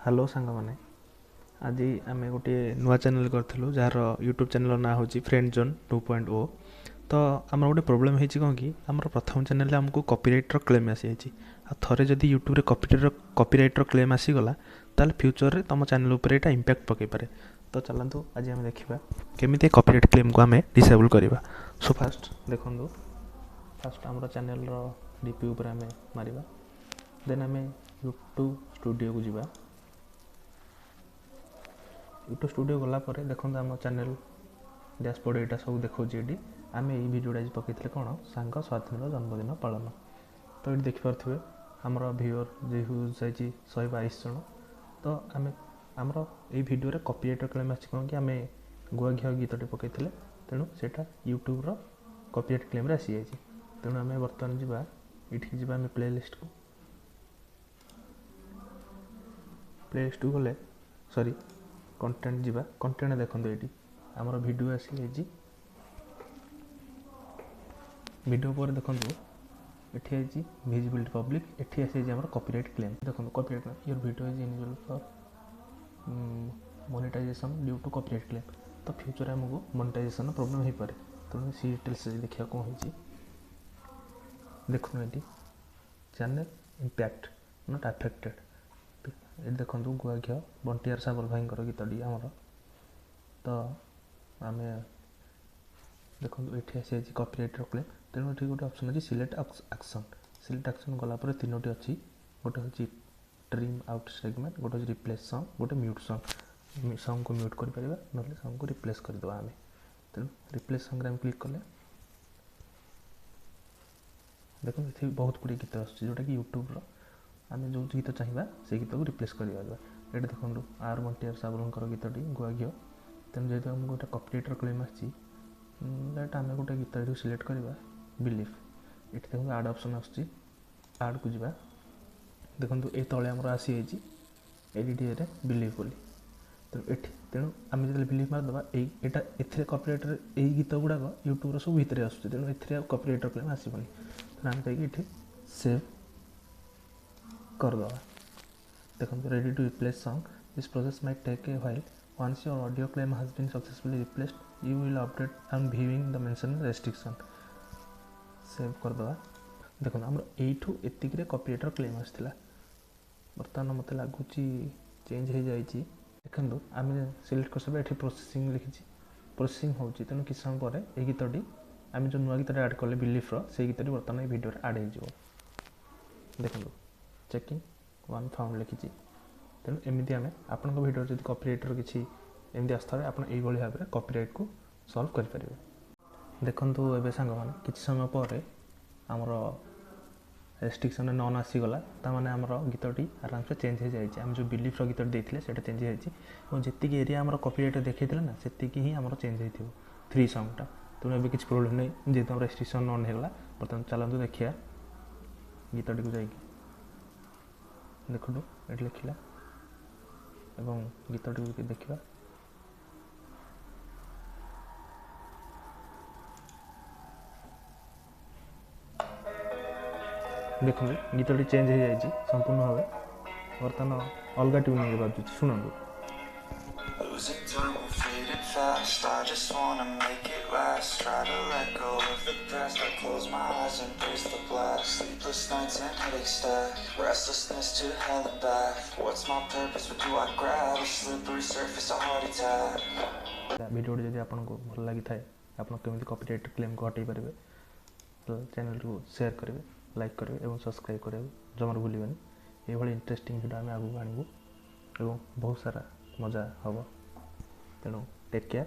Hello सांग मैंने आज आम गोटे नुआ चैनल करूँ जार यूट्यूब चैनल ना हूँ फ्रेंड जोन 2.0। तो आम गोटे प्रोब्लेम है कौन कि आम प्रथम चैनल आमको कॉपीराइटर क्लेम आसी थे जदि यूट्यूब रे कॉपीराइटर क्लेम आसीगला ताल फ्यूचर रे तुम चैनल उपर यहाँ इंपैक्ट पकई पारे। तो चलतु आज आम देखा केमी कॉपीराइट क्लेम को आम डिसेबल करवा। सो फास्ट देखो फास्ट आम चैनल डीपी उपर आम मारिबा देन आम यूट्यूब स्टूडियो को जीवा। यूट्यूब स्टूडियो गलापर देखो आम चैनल डैशबोर्ड यहाँ सब देखा ये आम यही भिडियो आज पकई कौन सांग स्वाधीन जन्मदिन पालन। तो ये देखिपे आमर व्यूअर जे ह्यूज जाइए 122 जन। तो आम आमर ये भिडियो कॉपीराइट क्लेम आसी कौन कि आम गुआ घी गीतटे पकई तेणु से यूट्यूब कॉपीराइट क्लेम आसी जाइए। तेणु आम बर्तमान जावा ये आम प्लेलिस्ट को गले सॉरी कंटेंट जीवा कंटेंट देखो ये आमर वीडियो आसी जाइए। वीडियो पर देखो ये आई विजिबिलिटी पब्लिक ये आसी आम कॉपीराइट क्लेम। देखो copyright claim your video is enable for monetization due to copyright claim. तो फ्यूचर आमको मोनेटाइजेशन प्रोब्लेम हो पारे। तेणु सी डिटेल्स देखा कौन हो देखो ये चैनल इम्पैक्ट नॉट अफेक्टेड। ये देखो गुआ घी बंटियार साबल भाई गीतटी आमर। तो आम देखो ये आसी कॉपीराइट क्लेम। तेणु ये गोटे ऑप्शन अच्छी सिलेक्ट एक्शन। सिलेक्ट एक्शन गलापर तीनोटी अच्छी गोटे हूँ ट्रिम आउट सेगमेंट गोटे हूँ रिप्लेस सॉन्ग गोटे म्यूट सॉन्ग। सॉन्ग को म्यूट कर पारिबा ना सॉन्ग को रिप्लेस करदे आम। तेणु रिप्लेस सॉन्ग आम क्लिक कले देखो ये बहुत गुड़ी गीत जोटा कि यूट्यूब आम जो गीत चाहिए से गीत को रिप्लेस कर ये देखो आर बंटियार साबलर गीतटी गुआ घी। तेणु जेहतु आम गोटे कॉपीराइटर क्लेम आम गोटे गीत ये सिलेक्ट करवा बिलीफ। ये देखो आड ऑप्शन आड को जीवा देखो ये तले आमर आसी एडिटे बिलीव बोली। तेणु आम जो बिलीव मारदे यहाँ ए कॉपीराइटर यही गीत गुड़ाक यूट्यूब सब भितर आसूँ। तेणु ए कॉपीराइटर क्लेम आसबनी। तेणु आम जाइए सेव करदे देखो ready to replace song this process might take a while once your audio claim has been successfully replaced you will update and viewing the mention restriction. Save करदे देखो आम यू एतिक कॉपीराइटर क्लेम आसाला। बर्तमान मत लगुच चेंज हो जाए देखो आम सिलेक्ट कर सब ये प्रोसेसिंग लिखी प्रोसेसिंग हो। तेणु किस समय पर यह गीतटी आम जो नुआ गीत आड कले बिलीफ्र से गीतटी बर्तमान भिडियो आड हो देखो चेकिंग वन फाउंड लिखी। तेणु एमती आम आपण भिडियो जब कॉपीराइटर किसी एमती आसता आप भाव में कॉपीराइट को सॉल्व करेंगे। देखो ए सांग मैंने किसी समय पर आमर रेस्ट्रिक्शन नन आसीगला ताने आमर गीतटी आराम से चेंज हो जाए। आम जो बिलीफ्र गीत देते से चेंज हो जी एरिया आम कॉपीराइट देखते ना से ही आम चेंज हो थ्री सॉन्गटा। तेणु एवं किसी प्रोब्लेम नहीं जेहतु रेस्ट्रिक्शन नन होगा। बर्तमान चलते देखिए गीतटी को जाकि देखो ये लिखला एवं गीतटी को देखा देखो गीतटी चेंज हो जाए संपूर्ण भाव बर्तमान अलग ट्यूनिंग बाजू शुणु। Losing time, we're fading fast. I just wanna make it last. Try to let go of the past. I close my eyes and face the blast. Sleepless nights and headaches stack. Restlessness to hell and back. What's my purpose? What do I grab? A slippery surface, a heart attack. Video जब आपको भल लगी थाए आप केमी copyright claim को हटई पारे तो चैनल को शेयर करेंगे लाइक करेंगे और सब्सक्राइब करेंगे जमार भूलें। ये इंटरेस्टिंग वीडियो आम आगे आणबू और बहुत सारा मजा हम। तेणु टेक केयर।